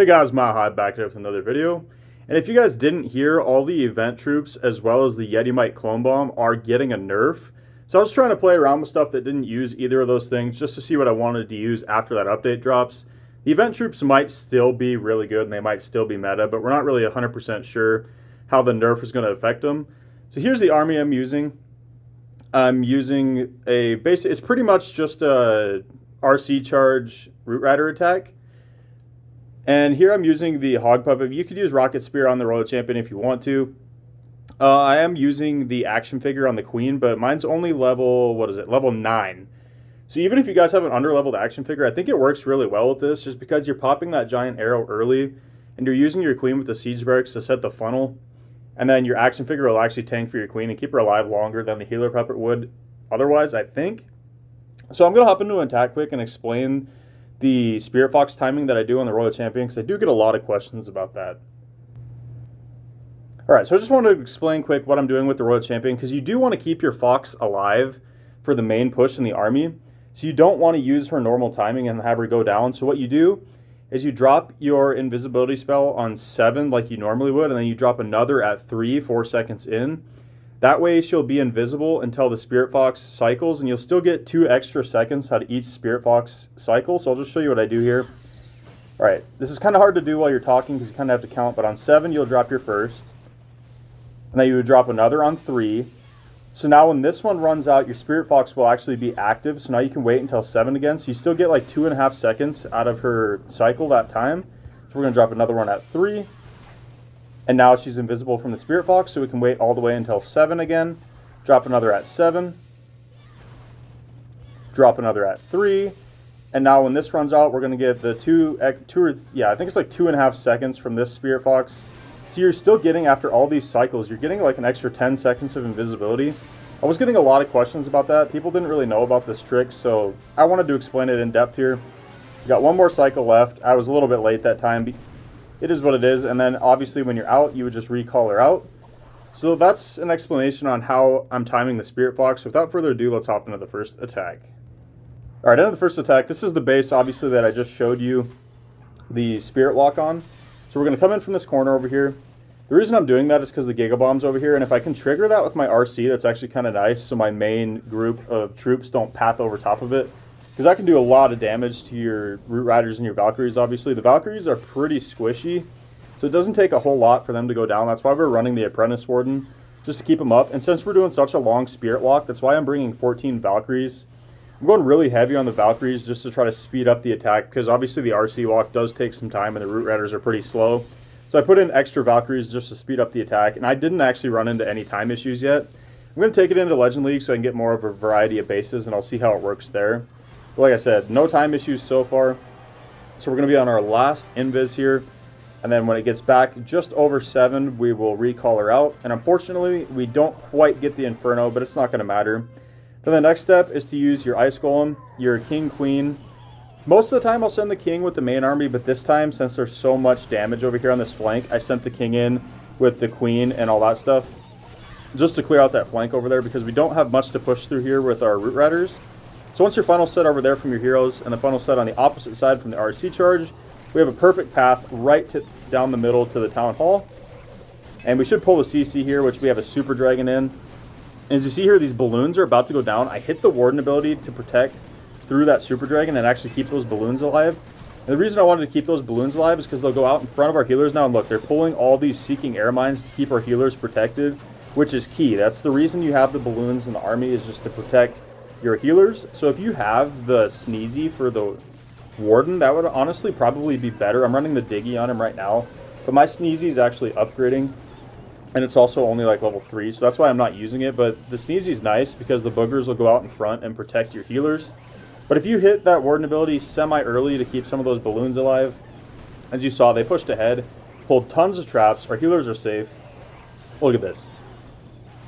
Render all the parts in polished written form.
Hey guys, Mahad back here with another video. And if you guys didn't hear, all the event troops as well as the Yeti clone bomb are getting a nerf. So I was trying to play around with stuff that didn't use either of those things just to see what I wanted to use after that update drops. The event troops might still be really good and they might still be meta, but we're not really 100% sure how the nerf is going to affect them. So here's the army I'm using. I'm using a basic, it's pretty much just a RC charge Root Rider attack. And here I'm using the Hog Puppet. You could use Rocket Spear on the Royal Champion if you want to. I am using the action figure on the Queen, but mine's only level, level 9. So even if you guys have an under-leveled action figure, I think it works really well with this, just because you're popping that giant arrow early, and you're using your Queen with the Siege Barracks to set the funnel, and then your action figure will actually tank for your Queen and keep her alive longer than the Healer Puppet would otherwise, I think. So I'm going to hop into an attack quick and explain the Spirit Fox timing that I do on the Royal Champion, because I do get a lot of questions about that. Alright, so I just want to explain quick what I'm doing with the Royal Champion, because you do want to keep your Fox alive for the main push in the army. So you don't want to use her normal timing and have her go down. So what you do is you drop your invisibility spell on 7 like you normally would, and then you drop another at 3, 4 seconds in. That way she'll be invisible until the Spirit Fox cycles, and you'll still get 2 extra seconds out of each Spirit Fox cycle. So I'll just show you what I do here. Alright, this is kind of hard to do while you're talking because you kind of have to count, but on 7 you'll drop your first. And then you would drop another on 3. So now when this one runs out, your Spirit Fox will actually be active, so now you can wait until 7 again. So you still get like 2.5 seconds out of her cycle that time. So we're going to drop another one at 3. And now she's invisible from the Spirit Fox, so we can wait all the way until 7 again. Drop another at 7. Drop another at 3. And now when this runs out, we're going to get the I think it's like 2.5 seconds from this Spirit Fox. So you're still getting, after all these cycles, you're getting like an extra 10 seconds of invisibility. I was getting a lot of questions about that. People didn't really know about this trick, so I wanted to explain it in depth here. We got one more cycle left. I was a little bit late that time. It is what it is, and then obviously when you're out, you would just recall her out. So that's an explanation on how I'm timing the Spirit Fox. Without further ado, let's hop into the first attack. Alright, into the first attack. This is the base, obviously, that I just showed you the Spirit Walk on. So we're going to come in from this corner over here. The reason I'm doing that is because the Giga Bomb's over here, and if I can trigger that with my RC, that's actually kind of nice, so my main group of troops don't path over top of it. Because that can do a lot of damage to your Root Riders and your Valkyries, obviously. The Valkyries are pretty squishy, so it doesn't take a whole lot for them to go down. That's why we're running the Apprentice Warden, just to keep them up. And since we're doing such a long Spirit Walk, that's why I'm bringing 14 Valkyries. I'm going really heavy on the Valkyries just to try to speed up the attack, because obviously the RC Walk does take some time and the Root Riders are pretty slow. So I put in extra Valkyries just to speed up the attack, and I didn't actually run into any time issues yet. I'm going to take it into Legend League so I can get more of a variety of bases, and I'll see how it works there. But like I said, no time issues so far. So we're going to be on our last invis here, and then when it gets back just over 7, we will recall her out. And unfortunately, we don't quite get the Inferno, but it's not going to matter. Then the next step is to use your Ice Golem, your King, Queen. Most of the time I'll send the King with the main army, but this time, since there's so much damage over here on this flank, I sent the King in with the Queen and all that stuff, just to clear out that flank over there, because we don't have much to push through here with our Root Riders. So once your funnel set over there from your heroes, and the funnel set on the opposite side from the RC charge, we have a perfect path right down the middle to the Town Hall. And we should pull the CC here, which we have a Super Dragon in. As you see here, these balloons are about to go down. I hit the Warden ability to protect through that Super Dragon and actually keep those balloons alive. And the reason I wanted to keep those balloons alive is because they'll go out in front of our healers now, and look, they're pulling all these Seeking Air Mines to keep our healers protected, which is key. That's the reason you have the balloons in the army, is just to protect your healers. So if you have the Sneezy for the Warden, that would honestly probably be better. I'm running the Diggy on him right now, but my Sneezy is actually upgrading, and it's also only like level 3, so that's why I'm not using it. But the Sneezy's nice because the boogers will go out in front and protect your healers. But if you hit that Warden ability semi-early to keep some of those balloons alive, as you saw, they pushed ahead, pulled tons of traps, our healers are safe. Look at this.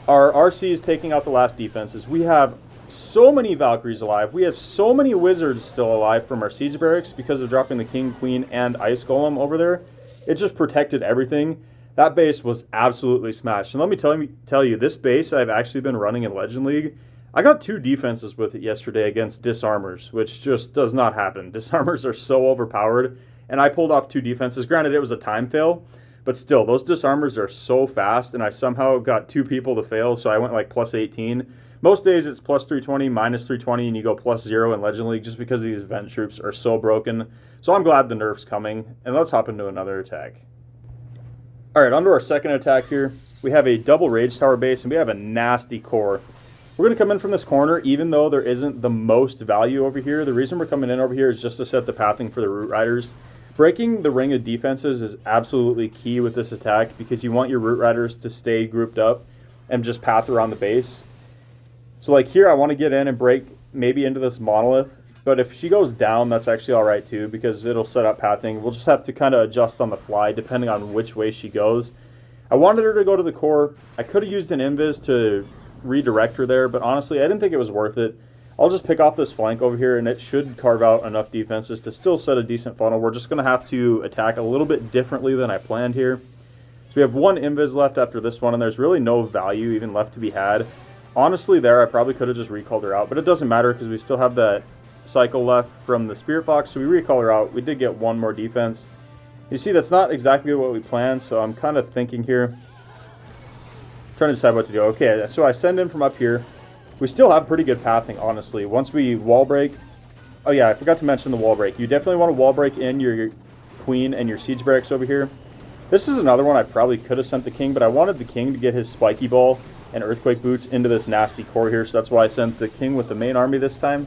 Our RC is taking out the last defenses. We have so many Valkyries alive. We have so many Wizards still alive from our Siege Barracks because of dropping the King, Queen, and Ice Golem over there. It just protected everything. That base was absolutely smashed. And let me tell you, this base I've actually been running in Legend League. I got 2 defenses with it yesterday against disarmers, which just does not happen. Disarmers are so overpowered. and I pulled off 2 defenses. Granted, it was a time fail, but still, those disarmers are so fast, and I somehow got 2 people to fail, so I went like plus 18. Most days it's plus 320, minus 320, and you go plus 0 in Legend League just because these event troops are so broken. So I'm glad the nerf's coming, and let's hop into another attack. Alright, on to our second attack here. We have a double Rage Tower base, and we have a nasty core. We're going to come in from this corner, even though there isn't the most value over here. The reason we're coming in over here is just to set the pathing for the Root Riders. Breaking the ring of defenses is absolutely key with this attack because you want your Root Riders to stay grouped up and just path around the base. So like here, I want to get in and break maybe into this monolith, but if she goes down, that's actually all right too because it'll set up pathing. We'll just have to kind of adjust on the fly depending on which way she goes. I wanted her to go to the core. I could have used an invis to redirect her there, but honestly, I didn't think it was worth it. I'll just pick off this flank over here, and it should carve out enough defenses to still set a decent funnel. We're just going to have to attack a little bit differently than I planned here. So we have 1 invis left after this one, and there's really no value even left to be had. Honestly, there, I probably could have just recalled her out, but it doesn't matter because we still have that cycle left from the Spirit Fox, so we recall her out. We did get 1 more defense. You see, that's not exactly what we planned, so I'm kind of thinking here, trying to decide what to do. Okay, so I send in from up here. We still have pretty good pathing, honestly. Once we wall break, oh yeah, I forgot to mention the wall break. You definitely want to wall break in your queen and your siege barracks over here. This is another one I probably could have sent the king, but I wanted the king to get his spiky ball and earthquake boots into this nasty core here, so that's why I sent the king with the main army this time.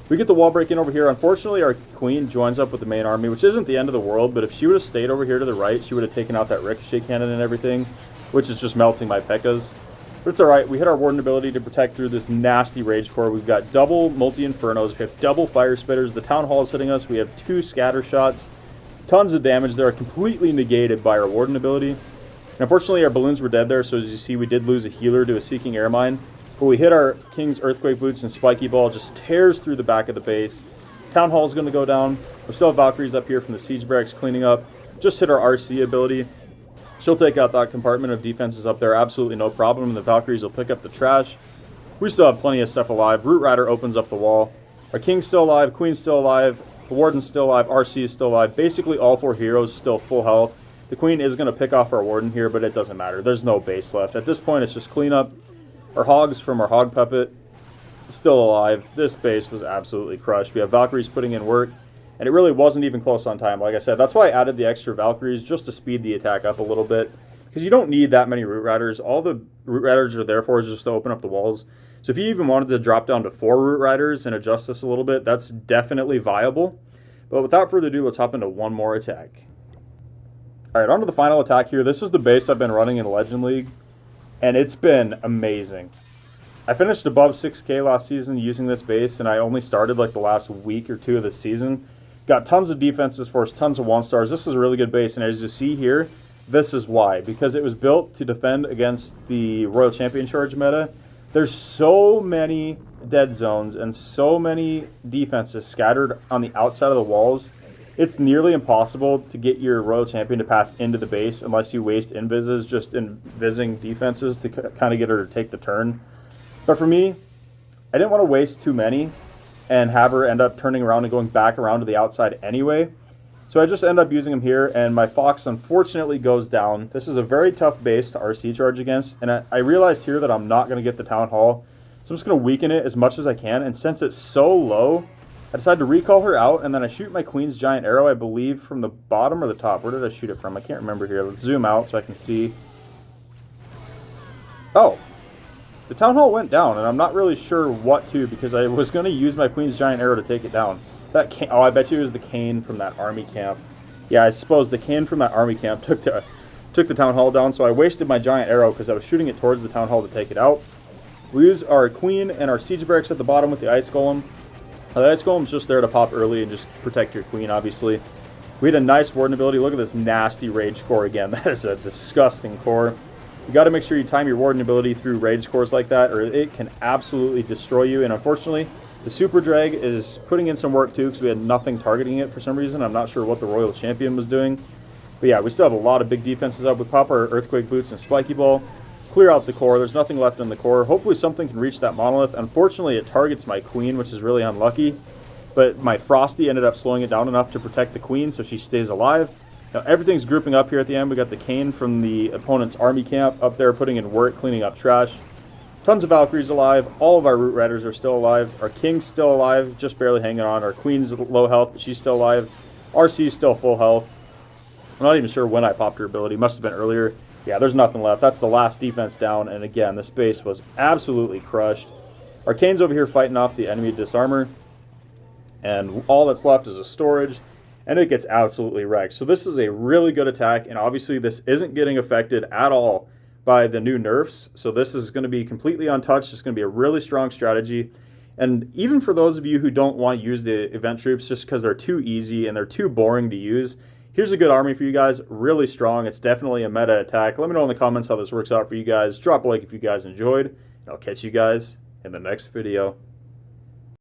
We get the wall break in over here. Unfortunately, our queen joins up with the main army, which isn't the end of the world, but if she would have stayed over here to the right, she would have taken out that ricochet cannon and everything, which is just melting my pekkas. But it's alright, we hit our warden ability to protect through this nasty rage core. We've got double multi-infernos, we have double fire spitters, the town hall is hitting us, we have 2 scatter shots, tons of damage that are completely negated by our warden ability. And unfortunately, our balloons were dead there, so as you see, we did lose a healer to a seeking air mine. But we hit our king's earthquake boots, and spiky ball just tears through the back of the base. Town hall is going to go down. We still have Valkyries up here from the siege barracks cleaning up. Just hit our RC ability. She'll take out that compartment of defenses up there, absolutely no problem. And the Valkyries will pick up the trash. We still have plenty of stuff alive. Root Rider opens up the wall. Our king's still alive, queen's still alive, the warden's still alive, RC is still alive. Basically, all 4 heroes still full health. The queen is going to pick off our warden here, but it doesn't matter. There's no base left. At this point, it's just cleanup. Our hogs from our hog puppet still alive. This base was absolutely crushed. We have Valkyries putting in work, and it really wasn't even close on time. Like I said, that's why I added the extra Valkyries, just to speed the attack up a little bit, because you don't need that many Root Riders. All the Root Riders are there for is just to open up the walls. So if you even wanted to drop down to 4 Root Riders and adjust this a little bit, that's definitely viable. But without further ado, let's hop into one more attack. Alright, on to the final attack here. This is the base I've been running in Legend League, and it's been amazing. I finished above 6K last season using this base, and I only started like the last week or 2 of the season. Got tons of defenses for us, tons of 1-stars. This is a really good base, and as you see here, this is why. Because it was built to defend against the Royal Champion Charge meta. There's so many dead zones and so many defenses scattered on the outside of the walls. It's nearly impossible to get your Royal Champion to path into the base unless you waste invises just invising defenses to kind of get her to take the turn. But for me, I didn't want to waste too many and have her end up turning around and going back around to the outside anyway. So I just end up using them here, and my Fox unfortunately goes down. This is a very tough base to RC charge against, and I realized here that I'm not going to get the Town Hall. So I'm just going to weaken it as much as I can, and since it's so low, I decided to recall her out, and then I shoot my Queen's Giant Arrow, I believe, from the bottom or the top. Where did I shoot it from? I can't remember here. Let's zoom out so I can see. Oh, the Town Hall went down, and I'm not really sure what to, because I was going to use my Queen's Giant Arrow to take it down. That cane, oh, I bet you it was the cane from that army camp. Yeah, I suppose the cane from that army camp took the Town Hall down, so I wasted my Giant Arrow because I was shooting it towards the Town Hall to take it out. We use our Queen and our Siege Barracks at the bottom with the Ice Golem. The Ice Golem's just there to pop early and just protect your Queen, obviously. We had a nice Warden ability. Look at this nasty Rage core again. That is a disgusting core. You got to make sure you time your Warden ability through Rage cores like that, or it can absolutely destroy you. And unfortunately, the Super Drag is putting in some work too, because we had nothing targeting it for some reason. I'm not sure what the Royal Champion was doing. But yeah, we still have a lot of big defenses up. We pop our Earthquake Boots and Spiky Ball. Clear out the core. There's nothing left in the core. Hopefully something can reach that monolith. Unfortunately, it targets my Queen, which is really unlucky. but my Frosty ended up slowing it down enough to protect the queen so she stays alive. Now everything's grouping up here at the end. We got the Kane from the opponent's army camp up there putting in work, cleaning up trash. Tons of Valkyries alive. All of our Root Riders are still alive. Our King's still alive, just barely hanging on. Our Queen's low health, but she's still alive. RC's still full health. I'm not even sure when I popped her ability. Must have been earlier. Yeah, there's nothing left. That's the last defense down, and again, this base was absolutely crushed. Our Kane's over here fighting off the enemy disarmer, and all that's left is a storage, and it gets absolutely wrecked. So this is a really good attack, and obviously this isn't getting affected at all by the new nerfs, so this is going to be completely untouched. It's going to be a really strong strategy, and even for those of you who don't want to use the event troops just because they're too easy and they're too boring to use, here's a good army for you guys. Really strong. It's definitely a meta attack. Let me know in the comments how this works out for you guys. Drop a like if you guys enjoyed, and I'll catch you guys in the next video.